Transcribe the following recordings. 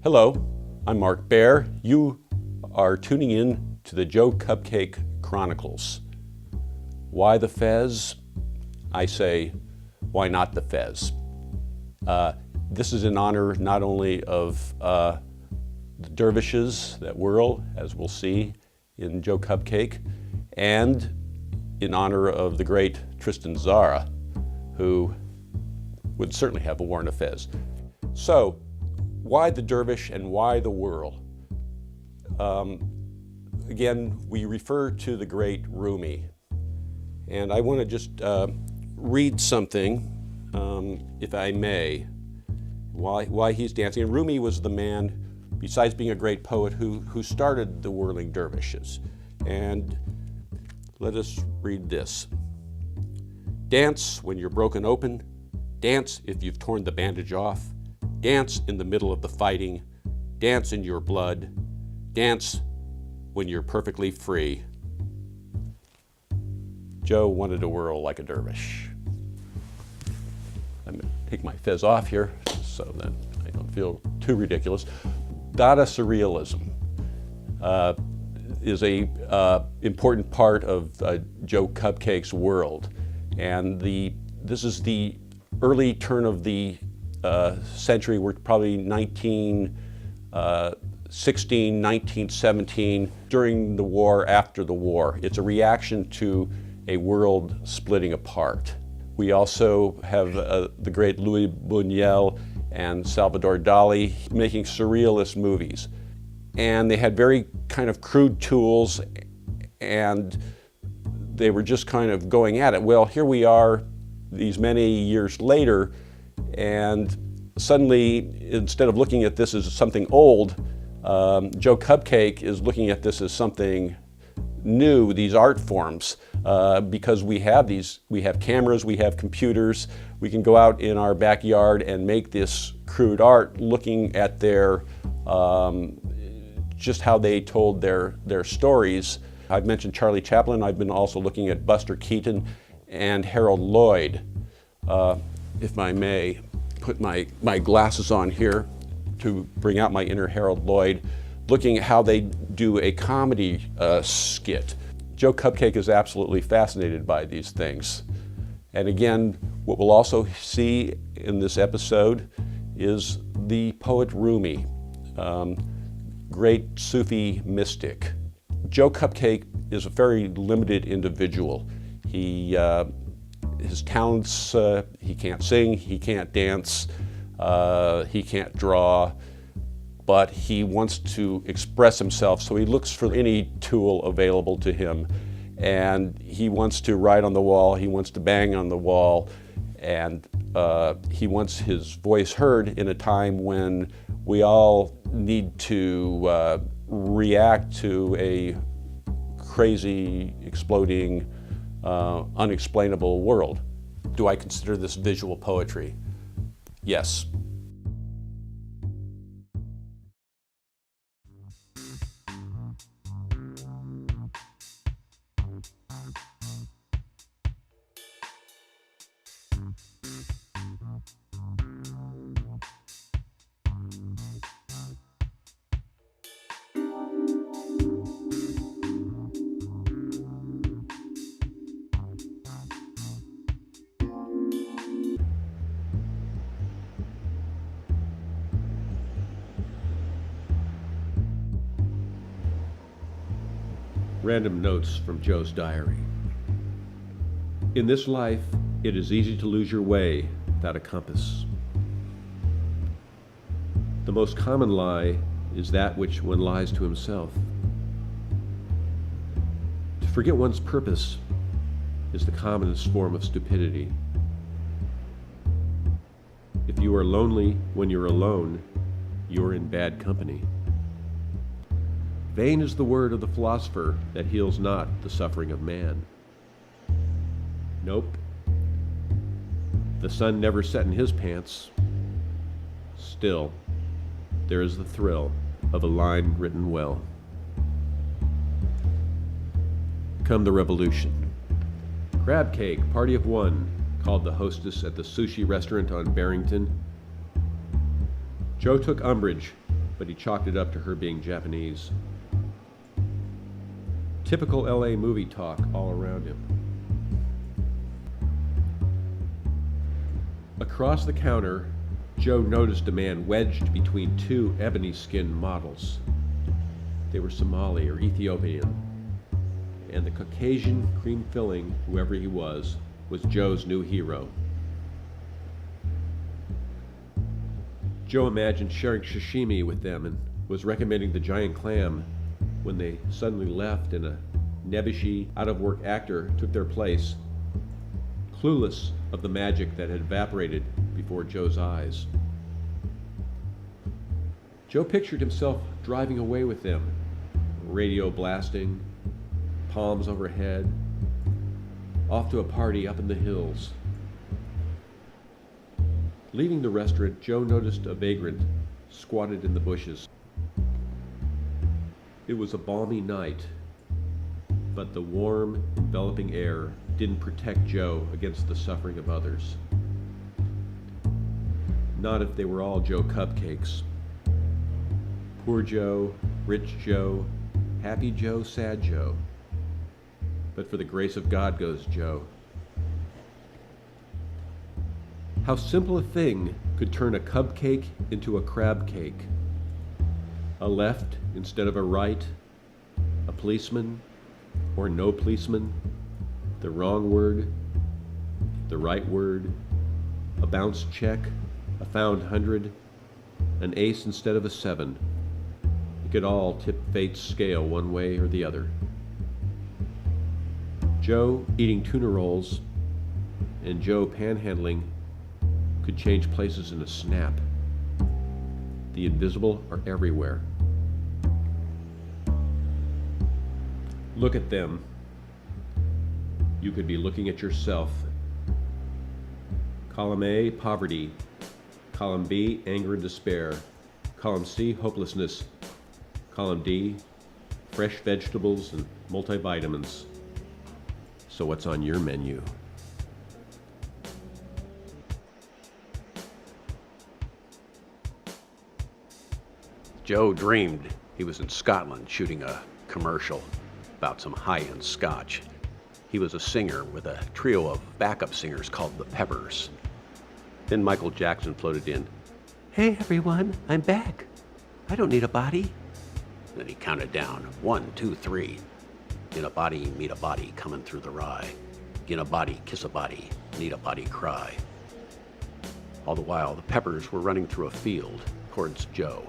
Hello, I'm Mark Baer. You are tuning in to the Joe Cupcake Chronicles. Why the fez? I say, why not the fez? This is in honor not only of the dervishes that whirl, as we'll see in Joe Cupcake, and in honor of the great Tristan Tzara, who would certainly have worn a fez. So, why the dervish and why the whirl? Again, we refer to the great Rumi, and I want to just read something, if I may, why he's dancing. And Rumi was the man, besides being a great poet, who started the whirling dervishes. And let us read this. Dance when you're broken open. Dance if you've torn the bandage off. Dance in the middle of the fighting. Dance in your blood. Dance when you're perfectly free. Joe wanted to whirl like a dervish. I'm going to take my fez off here so that I don't feel too ridiculous. Dada surrealism is a important part of Joe Cupcake's world, and this is the early turn of the century. We're probably 1916, 1917, during the war, after the war. It's a reaction to a world splitting apart. We also have the great Louis Buñuel and Salvador Dali making surrealist movies. And they had very kind of crude tools, and they were just kind of going at it. Well, here we are these many years later, and suddenly, instead of looking at this as something old, Joe Cupcake is looking at this as something new, these art forms, because we have cameras, we have computers, we can go out in our backyard and make this crude art looking at their, just how they told their stories. I've mentioned Charlie Chaplin. I've been also looking at Buster Keaton and Harold Lloyd. If I may put my glasses on here to bring out my inner Harold Lloyd, looking at how they do a comedy skit. Joe Cupcake is absolutely fascinated by these things. And again, what we'll also see in this episode is the poet Rumi, great Sufi mystic. Joe Cupcake is a very limited individual. His talents, he can't sing, he can't dance, he can't draw, but he wants to express himself, so he looks for any tool available to him. And he wants to write on the wall, he wants to bang on the wall, and he wants his voice heard in a time when we all need to react to a crazy, exploding, unexplainable world. Do I consider this visual poetry? Yes. Random notes from Joe's diary. In this life, it is easy to lose your way without a compass. The most common lie is that which one lies to himself. To forget one's purpose is the commonest form of stupidity. If you are lonely when you're alone, you're in bad company. Vain is the word of the philosopher that heals not the suffering of man. Nope. The sun never set in his pants. Still, there is the thrill of a line written well. Come the revolution. Crab cake, party of one, called the hostess at the sushi restaurant on Barrington. Joe took umbrage but he chalked it up to her being Japanese. Typical LA movie talk all around him. Across the counter, Joe noticed a man wedged between two ebony-skinned models. They were Somali or Ethiopian, and the Caucasian cream-filling, whoever he was Joe's new hero. Joe imagined sharing sashimi with them and was recommending the giant clam when they suddenly left and a nebbishy, out-of-work actor took their place, clueless of the magic that had evaporated before Joe's eyes. Joe pictured himself driving away with them, radio blasting, palms overhead, off to a party up in the hills. Leaving the restaurant, Joe noticed a vagrant squatted in the bushes. It was a balmy night, but the warm, enveloping air didn't protect Joe against the suffering of others. Not if they were all Joe Cupcakes. Poor Joe, rich Joe, happy Joe, sad Joe. But for the grace of God goes Joe. How simple a thing could turn a cupcake into a crab cake. A left instead of a right, a policeman or no policeman, the wrong word, the right word, a bounced check, a found 100, an ace instead of a 7. It could all tip fate's scale one way or the other. Joe eating tuna rolls and Joe panhandling could change places in a snap. The invisible are everywhere. Look at them. You could be looking at yourself. Column A, poverty. Column B, anger and despair. Column C, hopelessness. Column D, fresh vegetables and multivitamins. So what's on your menu? Joe dreamed he was in Scotland shooting a commercial about some high-end scotch. He was a singer with a trio of backup singers called the Peppers. Then Michael Jackson floated in. "Hey everyone, I'm back. I don't need a body." Then he counted down, 1, 2, 3. In a body, meet a body coming through the rye. In a body, kiss a body, need a body cry. All the while, the Peppers were running through a field towards Joe,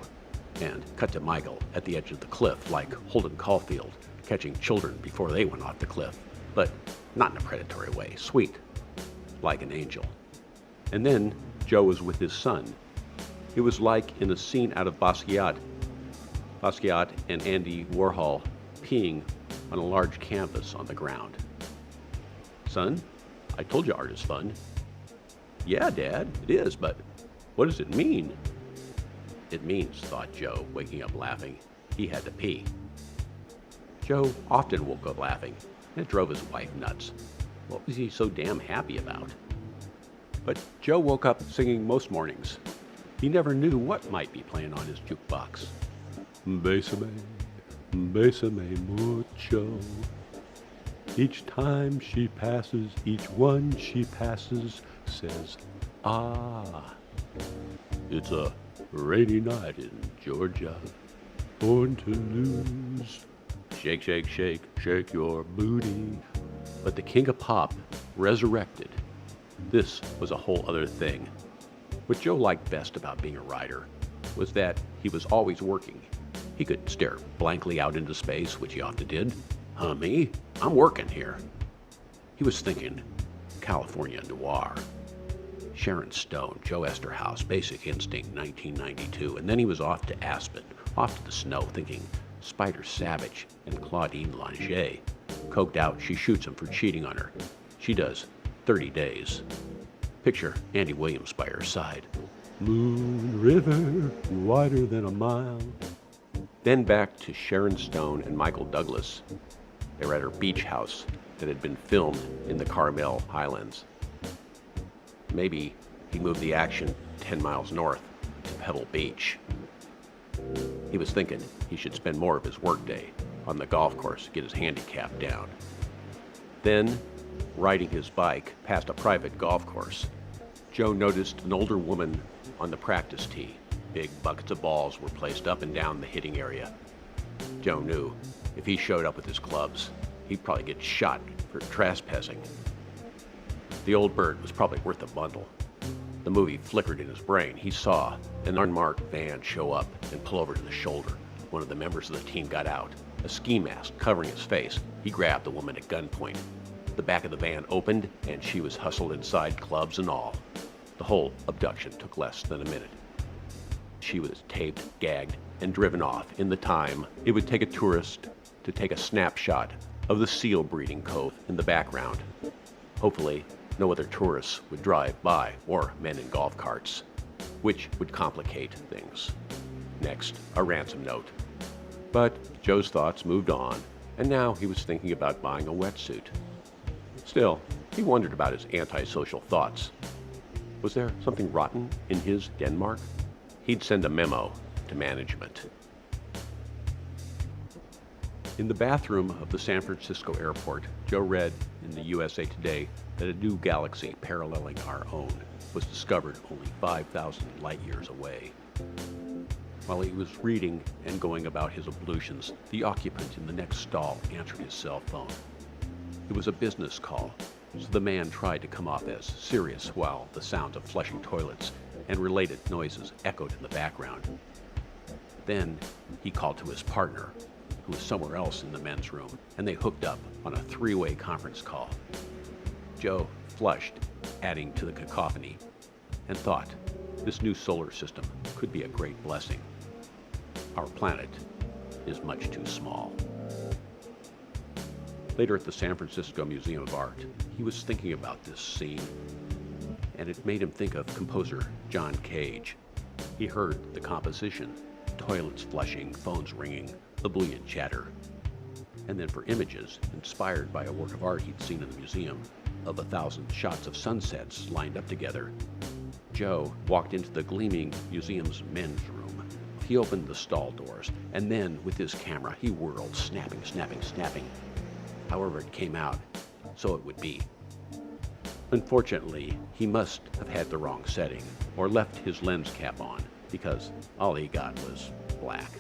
and cut to Michael at the edge of the cliff like Holden Caulfield, catching children before they went off the cliff, but not in a predatory way, sweet, like an angel. And then Joe was with his son. It was like in a scene out of Basquiat and Andy Warhol peeing on a large canvas on the ground. "Son, I told you art is fun." "Yeah, Dad, it is, but what does it mean?" "It means," thought Joe, waking up laughing, he had to pee. Joe often woke up laughing, and it drove his wife nuts. What was he so damn happy about? But Joe woke up singing most mornings. He never knew what might be playing on his jukebox. Bésame, bésame mucho. Each time she passes, each one she passes says, ah. It's a rainy night in Georgia, born to lose. Shake, shake, shake, shake your booty. But the king of pop resurrected. This was a whole other thing. What Joe liked best about being a writer was that he was always working. He could stare blankly out into space, which he often did. Me? I'm working here. He was thinking California noir. Sharon Stone, Joe Esterhaus, Basic Instinct, 1992. And then he was off to Aspen, off to the snow, thinking Spider Savage and Claudine Lange. Coked out, she shoots him for cheating on her. She does 30 days. Picture Andy Williams by her side. Moon River, wider than a mile. Then back to Sharon Stone and Michael Douglas. They were at her beach house that had been filmed in the Carmel Highlands. Maybe he moved the action 10 miles north to Pebble Beach. He was thinking he should spend more of his workday on the golf course to get his handicap down. Then, riding his bike past a private golf course, Joe noticed an older woman on the practice tee. Big buckets of balls were placed up and down the hitting area. Joe knew if he showed up with his clubs, he'd probably get shot for trespassing. The old bird was probably worth a bundle. The movie flickered in his brain. He saw an unmarked van show up and pull over to the shoulder. One of the members of the team got out, a ski mask covering his face. He grabbed the woman at gunpoint. The back of the van opened, and she was hustled inside, clubs and all. The whole abduction took less than a minute. She was taped, gagged, and driven off in the time it would take a tourist to take a snapshot of the seal breeding cove in the background. Hopefully, no other tourists would drive by, or men in golf carts, which would complicate things. Next, a ransom note. But Joe's thoughts moved on, and now he was thinking about buying a wetsuit. Still, he wondered about his antisocial thoughts. Was there something rotten in his Denmark? He'd send a memo to management. In the bathroom of the San Francisco airport, Joe read in the USA Today that a new galaxy paralleling our own was discovered only 5,000 light years away. While he was reading and going about his ablutions, the occupant in the next stall answered his cell phone. It was a business call, so the man tried to come off as serious while the sounds of flushing toilets and related noises echoed in the background. Then he called to his partner, who was somewhere else in the men's room, and they hooked up on a three-way conference call. Joe flushed, adding to the cacophony, and thought this new solar system could be a great blessing. Our planet is much too small. Later at the San Francisco Museum of Art, he was thinking about this scene, and it made him think of composer John Cage. He heard the composition, toilets flushing, phones ringing, the bullion chatter. And then for images inspired by a work of art he'd seen in the museum of 1,000 shots of sunsets lined up together, Joe walked into the gleaming museum's men's room. He opened the stall doors, and then with his camera he whirled, snapping, snapping, snapping. However it came out, so it would be. Unfortunately, he must have had the wrong setting, or left his lens cap on, because all he got was black.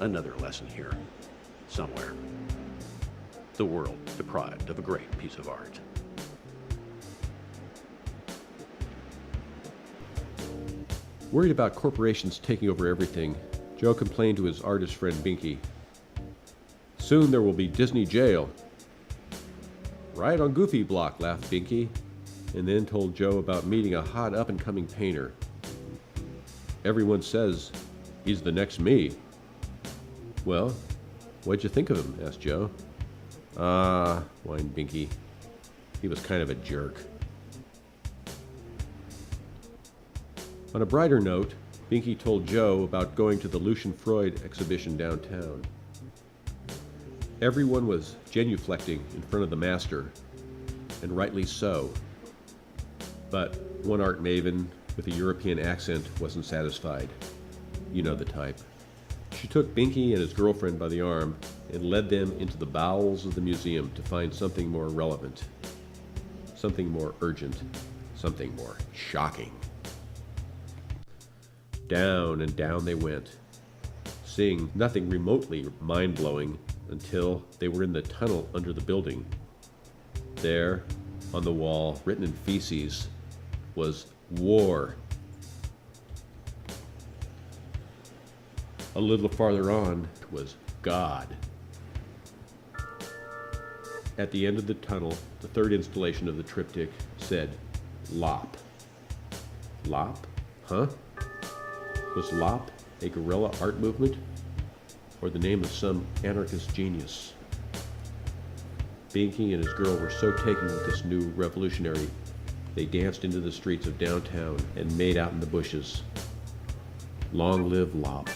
Another lesson here, somewhere. The world deprived of a great piece of art. Worried about corporations taking over everything, Joe complained to his artist friend Binky. "Soon there will be Disney jail." "Right on Goofy Block," laughed Binky, and then told Joe about meeting a hot up-and-coming painter. "Everyone says he's the next me." "Well, what'd you think of him?" asked Joe. Whined Binky. "He was kind of a jerk." On a brighter note, Binky told Joe about going to the Lucian Freud exhibition downtown. Everyone was genuflecting in front of the master, and rightly so. But one art maven with a European accent wasn't satisfied. You know the type. She took Binky and his girlfriend by the arm and led them into the bowels of the museum to find something more relevant, something more urgent, something more shocking. Down and down they went, seeing nothing remotely mind-blowing until they were in the tunnel under the building. There, on the wall, written in feces, was "War." A little farther on was "God." At the end of the tunnel, the third installation of the triptych said "Lop." Lop? Huh? Was Lop a guerrilla art movement, or the name of some anarchist genius? Binky and his girl were so taken with this new revolutionary, they danced into the streets of downtown and made out in the bushes. Long live Lop.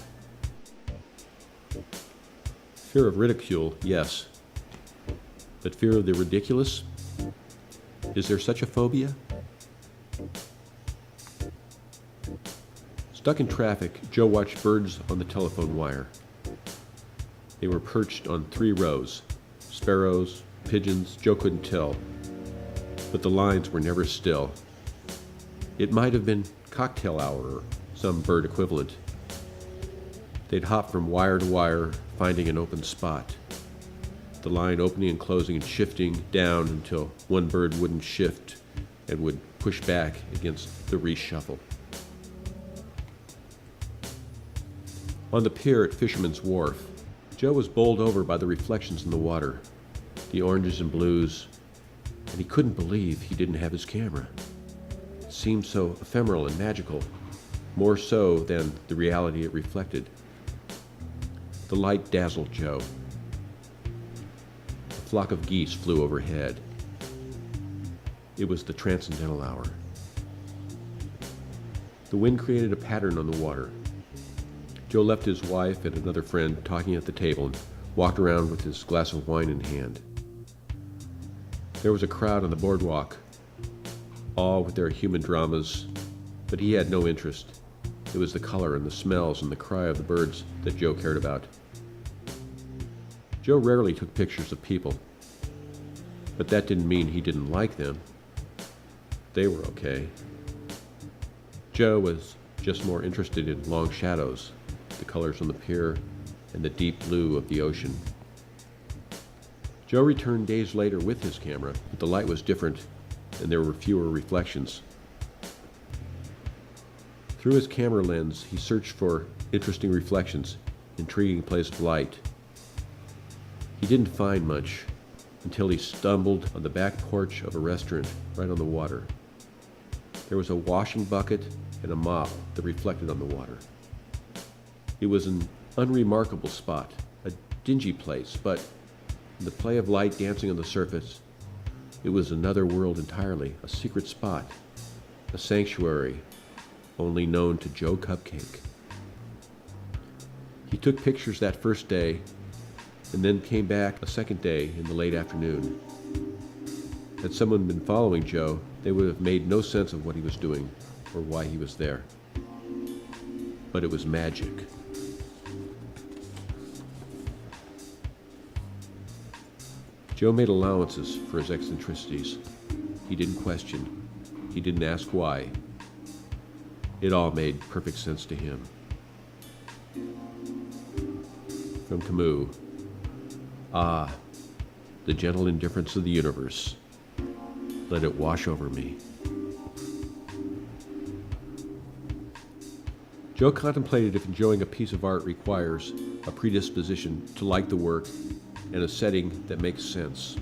Fear of ridicule, yes. But fear of the ridiculous? Is there such a phobia? Stuck in traffic, Joe watched birds on the telephone wire. They were perched on 3 rows. Sparrows, pigeons, Joe couldn't tell. But the lines were never still. It might have been cocktail hour or some bird equivalent. They'd hop from wire to wire, finding an open spot. The line opening and closing and shifting down until one bird wouldn't shift and would push back against the reshuffle. On the pier at Fisherman's Wharf, Joe was bowled over by the reflections in the water, the oranges and blues, and he couldn't believe he didn't have his camera. It seemed so ephemeral and magical, more so than the reality it reflected. The light dazzled Joe. A flock of geese flew overhead. It was the transcendental hour. The wind created a pattern on the water. Joe left his wife and another friend talking at the table and walked around with his glass of wine in hand. There was a crowd on the boardwalk, all with their human dramas, but he had no interest. It was the color and the smells and the cry of the birds that Joe cared about. Joe rarely took pictures of people, but that didn't mean he didn't like them. They were okay. Joe was just more interested in long shadows, the colors on the pier, and the deep blue of the ocean. Joe returned days later with his camera, but the light was different and there were fewer reflections. Through his camera lens, he searched for interesting reflections, intriguing plays of light. He didn't find much until he stumbled on the back porch of a restaurant right on the water. There was a washing bucket and a mop that reflected on the water. It was an unremarkable spot, a dingy place, but in the play of light dancing on the surface, it was another world entirely, a secret spot, a sanctuary only known to Joe Cupcake. He took pictures that first day and then came back a second day in the late afternoon. Had someone been following Joe, they would have made no sense of what he was doing or why he was there. But it was magic. Joe made allowances for his eccentricities. He didn't question. He didn't ask why. It all made perfect sense to him. From Camus, "Ah, the gentle indifference of the universe. Let it wash over me." Joe contemplated if enjoying a piece of art requires a predisposition to like the work and a setting that makes sense.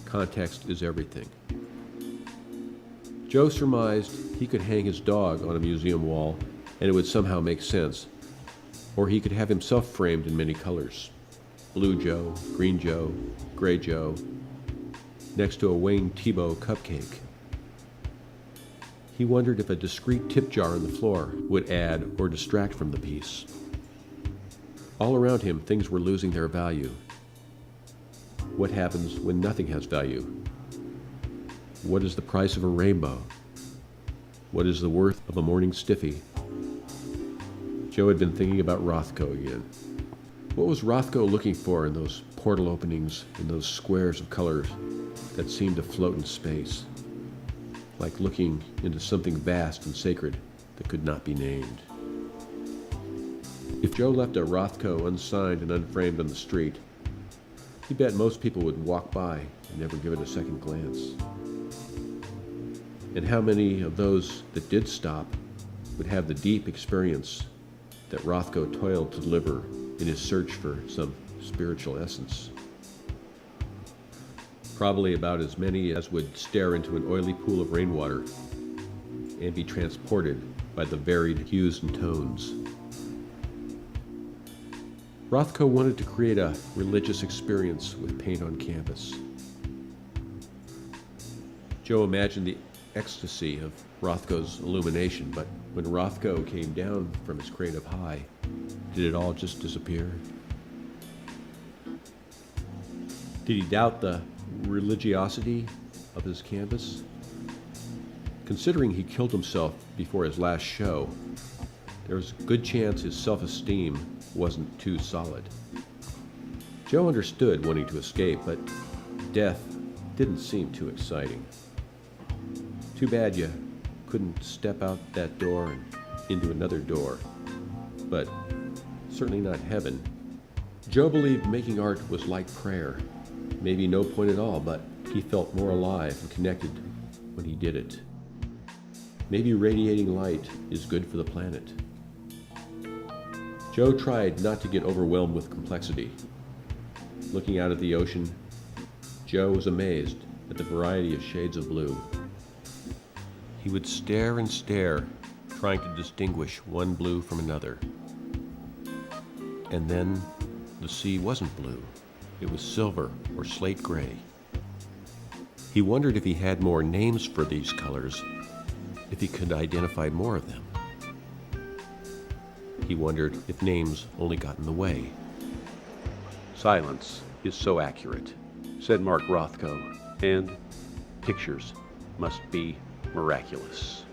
Context is everything. Joe surmised he could hang his dog on a museum wall and it would somehow make sense, or he could have himself framed in many colors. Blue Joe, Green Joe, Gray Joe, next to a Wayne Thiebaud cupcake. He wondered if a discreet tip jar on the floor would add or distract from the piece. All around him, things were losing their value. What happens when nothing has value? What is the price of a rainbow? What is the worth of a morning stiffy? Joe had been thinking about Rothko again. What was Rothko looking for in those portal openings, in those squares of colors that seemed to float in space, like looking into something vast and sacred that could not be named? If Joe left a Rothko unsigned and unframed on the street, he bet most people would walk by and never give it a second glance. And how many of those that did stop would have the deep experience that Rothko toiled to deliver in his search for some spiritual essence? Probably about as many as would stare into an oily pool of rainwater and be transported by the varied hues and tones. Rothko wanted to create a religious experience with paint on canvas. Joe imagined the ecstasy of Rothko's illumination, but when Rothko came down from his creative high, did it all just disappear? Did he doubt the religiosity of his canvas? Considering he killed himself before his last show, there was a good chance his self-esteem wasn't too solid. Joe understood wanting to escape, but death didn't seem too exciting. Too bad you couldn't step out that door and into another door, but certainly not heaven. Joe believed making art was like prayer. Maybe no point at all, but he felt more alive and connected when he did it. Maybe radiating light is good for the planet. Joe tried not to get overwhelmed with complexity. Looking out at the ocean, Joe was amazed at the variety of shades of blue. He would stare and stare, trying to distinguish one blue from another. And then the sea wasn't blue. It was silver or slate gray. He wondered if he had more names for these colors, if he could identify more of them. He wondered if names only got in the way. Silence is so accurate, said Mark Rothko, and pictures must be miraculous.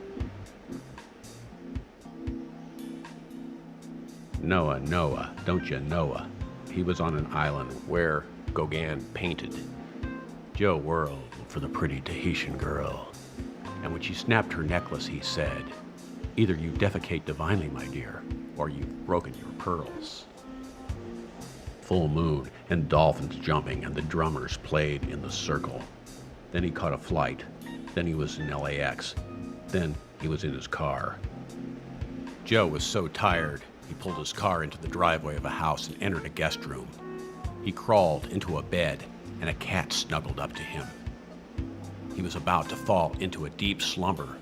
Noah, Noah, don't you Noah? He was on an island where Gauguin painted. Joe whirled for the pretty Tahitian girl, and when she snapped her necklace, he said, "Either you defecate divinely, my dear, or you've broken your pearls." Full moon and dolphins jumping, and the drummers played in the circle. Then he caught a flight. Then he was in LAX. Then he was in his car. Joe was so tired, he pulled his car into the driveway of a house and entered a guest room. He crawled into a bed, and a cat snuggled up to him. He was about to fall into a deep slumber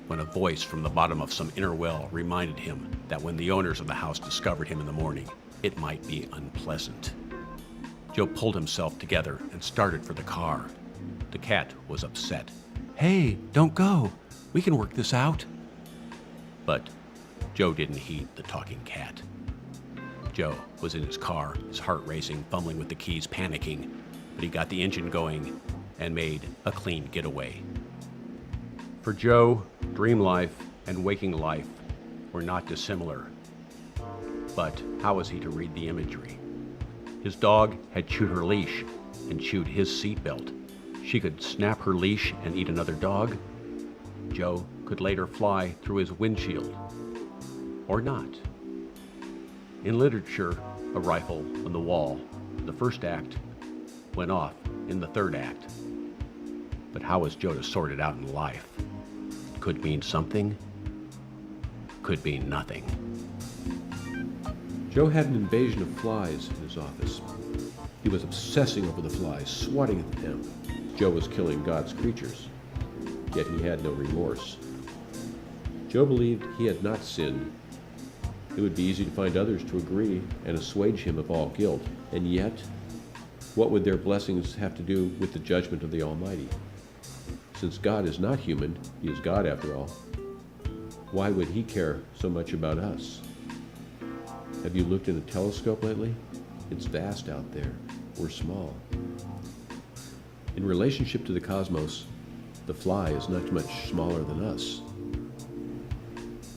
when a voice from the bottom of some inner well reminded him that when the owners of the house discovered him in the morning, it might be unpleasant. Joe pulled himself together and started for the car. The cat was upset. "Hey, don't go. We can work this out." But Joe didn't heed the talking cat. Joe was in his car, his heart racing, fumbling with the keys, panicking, but he got the engine going and made a clean getaway. For Joe, dream life and waking life were not dissimilar. But how was he to read the imagery? His dog had chewed her leash and chewed his seatbelt. She could snap her leash and eat another dog. Joe could later fly through his windshield. Or not. In literature, a rifle on the wall, the first act, went off in the third act. But how was Joe to sort it out in life? Could mean something, could mean nothing. Joe had an invasion of flies in his office. He was obsessing over the flies, swatting at them. Joe was killing God's creatures, yet he had no remorse. Joe believed he had not sinned. It would be easy to find others to agree and assuage him of all guilt, and yet, what would their blessings have to do with the judgment of the Almighty? Since God is not human, he is God after all, why would he care so much about us? Have you looked in a telescope lately? It's vast out there. We're small. In relationship to the cosmos, the fly is not much smaller than us.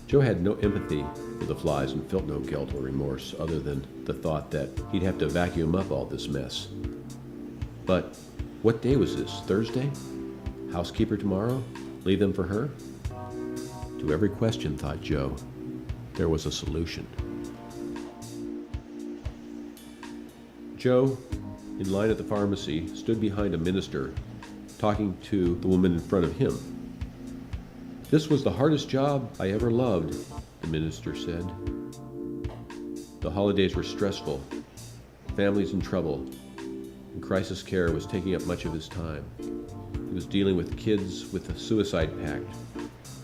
Joe had no empathy for the flies and felt no guilt or remorse other than the thought that he'd have to vacuum up all this mess. But what day was this? Thursday? Housekeeper tomorrow? Leave them for her? To every question, thought Joe, there was a solution. Joe, in line at the pharmacy, stood behind a minister, talking to the woman in front of him. "This was the hardest job I ever loved," the minister said. The holidays were stressful, families in trouble, and crisis care was taking up much of his time. He was dealing with kids with a suicide pact,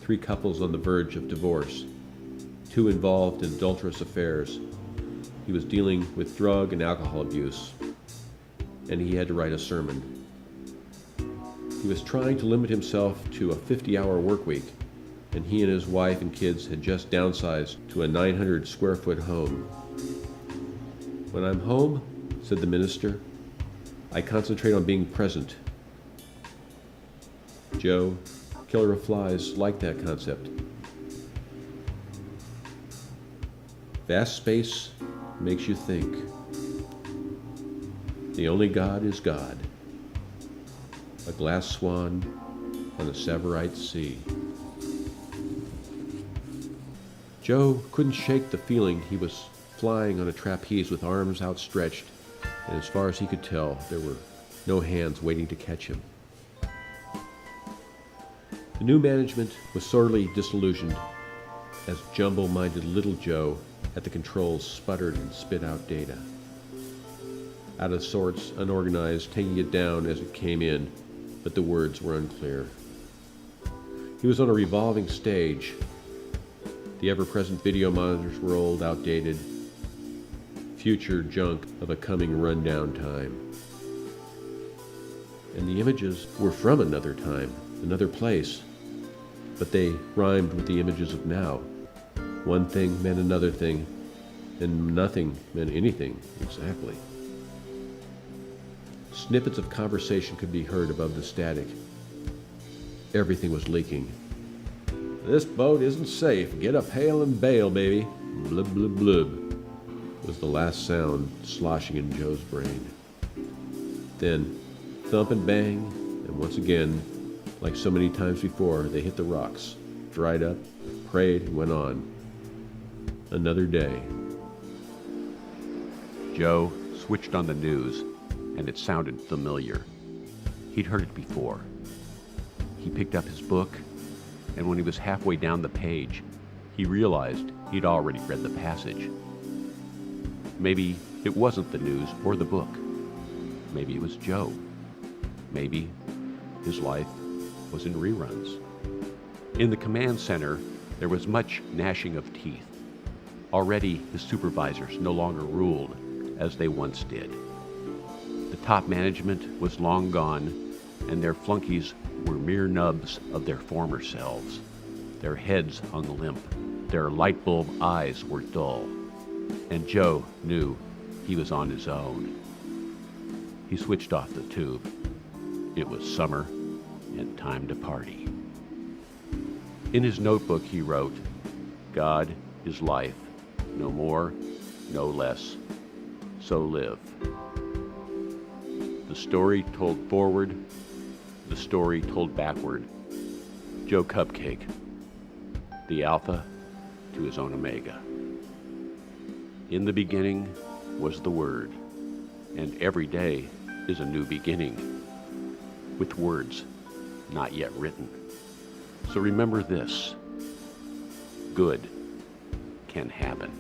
3 couples on the verge of divorce, 2 involved in adulterous affairs. He was dealing with drug and alcohol abuse, and he had to write a sermon. He was trying to limit himself to a 50-hour work week, and he and his wife and kids had just downsized to a 900-square-foot home. "When I'm home," said the minister, "I concentrate on being present." Joe Killer of Flies liked that concept. Vast space makes you think. The only God is God. A glass swan on a Severite sea. Joe couldn't shake the feeling he was flying on a trapeze with arms outstretched, and as far as he could tell, there were no hands waiting to catch him. The new management was sorely disillusioned as jumble-minded little Joe at the controls sputtered and spit out data. Out of sorts, unorganized, taking it down as it came in, but the words were unclear. He was on a revolving stage. The ever-present video monitors were old, outdated, future junk of a coming rundown time. And the images were from another time, another place, but they rhymed with the images of now. One thing meant another thing, and nothing meant anything exactly. Snippets of conversation could be heard above the static. Everything was leaking. "This boat isn't safe. Get a pail and bail, baby." Blub, blub, blub was the last sound sloshing in Joe's brain. Then, thump and bang, and once again, like so many times before, they hit the rocks, dried up, prayed, and went on. Another day. Joe switched on the news, and it sounded familiar. He'd heard it before. He picked up his book, and when he was halfway down the page, he realized he'd already read the passage. Maybe it wasn't the news or the book. Maybe it was Joe. Maybe his life was in reruns. In the command center, there was much gnashing of teeth. Already, his supervisors no longer ruled as they once did. The top management was long gone, and their flunkies were mere nubs of their former selves. Their heads hung limp. Their light bulb eyes were dull. And Joe knew he was on his own. He switched off the tube. It was summer and time to party. In his notebook he wrote, "God is life, no more, no less, so live." The story told forward, the story told backward. Joe Cupcake, the Alpha to his own Omega. In the beginning was the Word, and every day is a new beginning, with words not yet written. So remember this: good can happen.